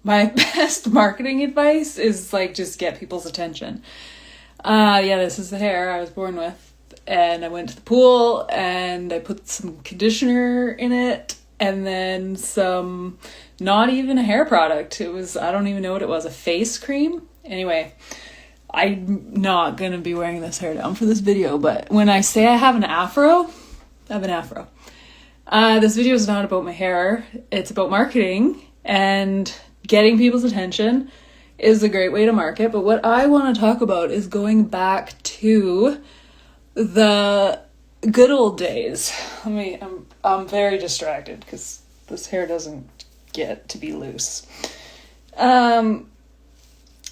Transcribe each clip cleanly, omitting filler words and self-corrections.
my best marketing advice is like just get people's attention. Yeah, this is the hair I was born with, and I went to the pool and I put some conditioner in it and then some, not even a hair product. It was, I don't even know what it was, a face cream. Anyway, I'm not gonna be wearing this hair down for this video, but when I say I have an afro, I have an afro. This video is not about my hair, it's about marketing, and getting people's attention is a great way to market. But what I want to talk about is going back to the good old days. I'm very distracted because this hair doesn't get to be loose.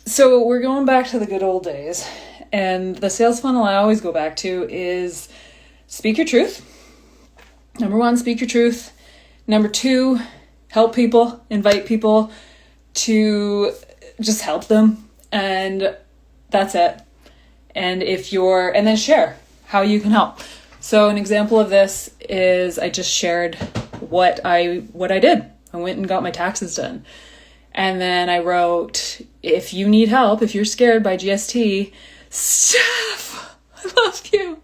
So we're going back to the good old days, and the sales funnel I always go back to is speak your truth. Number 1, speak your truth. Number 2, help people, invite people to just help them, and that's it. And and then share how you can help. So an example of this is I just shared what I did. I went and got my taxes done. And then I wrote, if you need help, if you're scared by GST, Steph, I love you.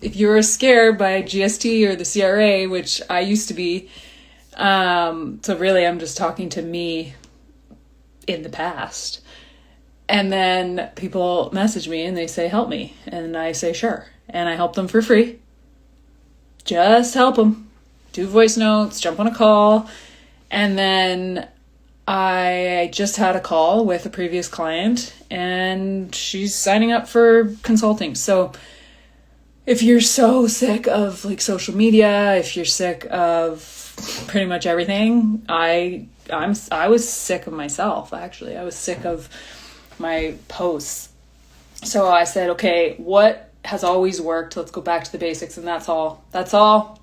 If you're scared by GST or the CRA, which I used to be, so really I'm just talking to me in the past. And then people message me and they say, help me. And I say, sure. And I help them for free. Just help them. Do voice notes, jump on a call. And then I just had a call with a previous client and she's signing up for consulting. So if you're so sick of like social media, if you're sick of pretty much everything, I was sick of myself, actually. I was sick of my posts. So I said, okay, what has always worked? Let's go back to the basics. And that's all.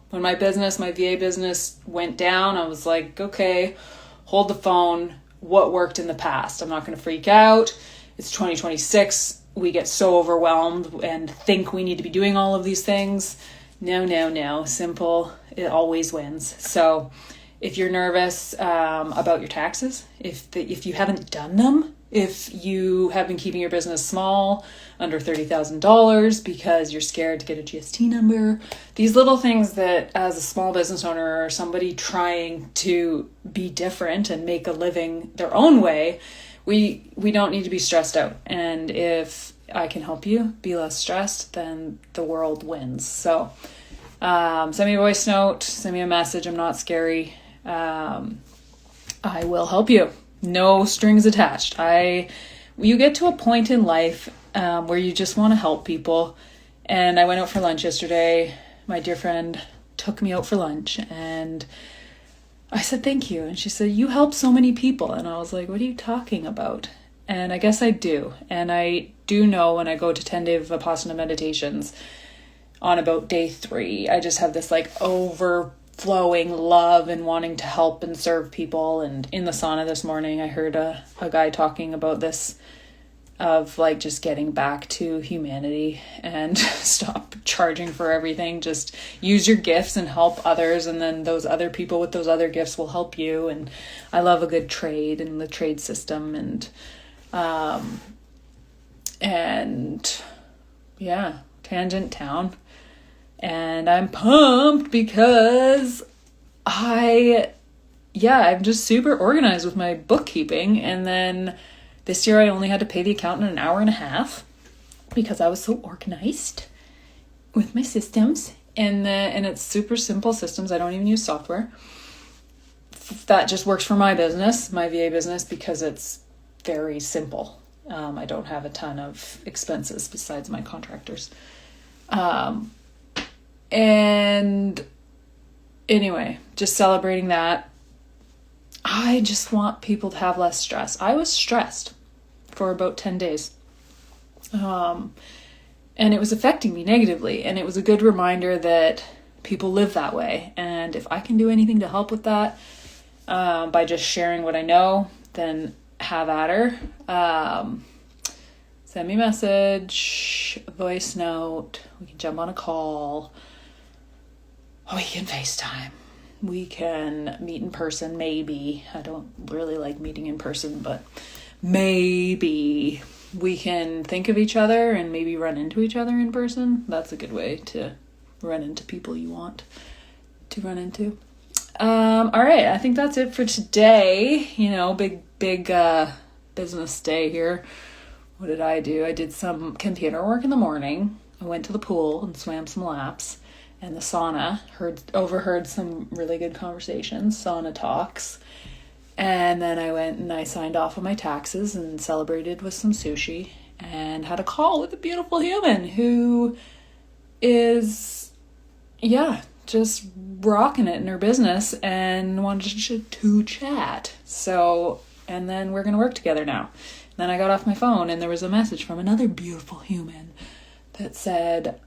When my VA business went down, I was like, okay, hold the phone. What worked in the past? I'm not going to freak out. It's 2026. We get so overwhelmed and think we need to be doing all of these things. No. Simple. It always wins. So if you're nervous about your taxes, if you haven't done them, if you have been keeping your business small, under $30,000 because you're scared to get a GST number, these little things that as a small business owner or somebody trying to be different and make a living their own way, we don't need to be stressed out. And if I can help you be less stressed, then the world wins. So send me a voice note, send me a message. I'm not scary. I will help you. No strings attached. You get to a point in life where you just want to help people. And I went out for lunch yesterday. My dear friend took me out for lunch and I said, thank you. And she said, you help so many people. And I was like, what are you talking about? And I guess I do. And I do know when I go to 10-day Vipassana meditations on about day 3, I just have this like overflowing love and wanting to help and serve people. And in the sauna this morning, I heard a guy talking about this, of like just getting back to humanity and stop charging for everything. Just use your gifts and help others, and then those other people with those other gifts will help you. And I love a good trade and the trade system, and yeah, Tangent Town. And I'm pumped because I'm just super organized with my bookkeeping. And then this year I only had to pay the accountant an hour and a half because I was so organized with my systems. And it's super simple systems. I don't even use software. That just works for my business, my VA business, because it's very simple. I don't have a ton of expenses besides my contractors. And anyway, just celebrating that. I just want people to have less stress. I was stressed for about 10 days. And it was affecting me negatively. And it was a good reminder that people live that way. And if I can do anything to help with that, by just sharing what I know, then have at her. Send me a message, voice note. We can jump on a call. We can FaceTime. We can meet in person, maybe. I don't really like meeting in person, but maybe we can think of each other and maybe run into each other in person. That's a good way to run into people you want to run into. All right, I think that's it for today. Big business day here. What did I do? I did some computer work in the morning. I went to the pool and swam some laps. And the sauna, overheard some really good conversations, sauna talks. And then I went and I signed off on my taxes and celebrated with some sushi and had a call with a beautiful human who is, just rocking it in her business and wanted to chat. So, and then we're going to work together now. And then I got off my phone and there was a message from another beautiful human that said,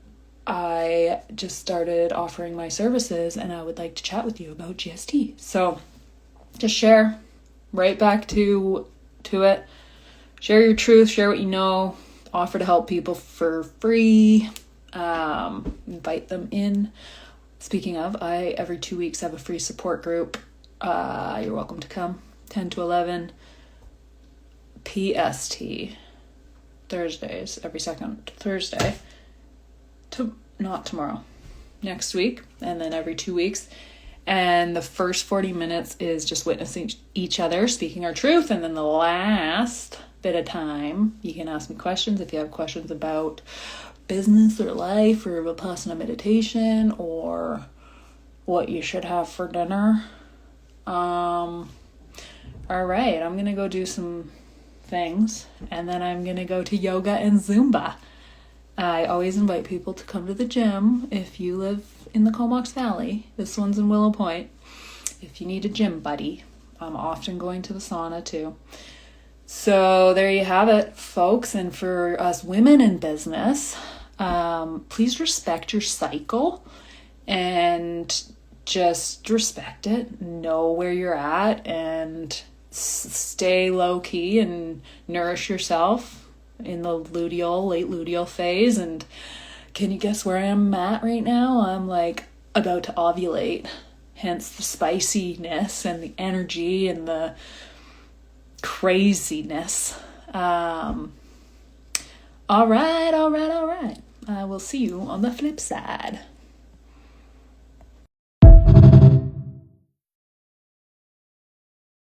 I just started offering my services and I would like to chat with you about GST. So just share right back to it. Share your truth, share what you know, offer to help people for free, invite them in. Speaking of, I every 2 weeks have a free support group. You're welcome to come. 10 to 11 PST. Thursdays, every second Thursday. Not tomorrow. Next week. And then every 2 weeks. And the first 40 minutes is just witnessing each other, speaking our truth. And then the last bit of time, you can ask me questions if you have questions about business or life or Vipassana meditation or what you should have for dinner. All right, I'm going to go do some things and then I'm going to go to yoga and Zumba. I always invite people to come to the gym if you live in the Comox Valley. This one's in Willow Point. If you need a gym buddy, I'm often going to the sauna too. So there you have it, folks. And for us women in business, please respect your cycle and just respect it. Know where you're at and stay low key and nourish yourself in the late luteal phase. And can you guess where I'm at right now? I'm like about to ovulate, hence the spiciness and the energy and the craziness. All right. I will see you on the flip side.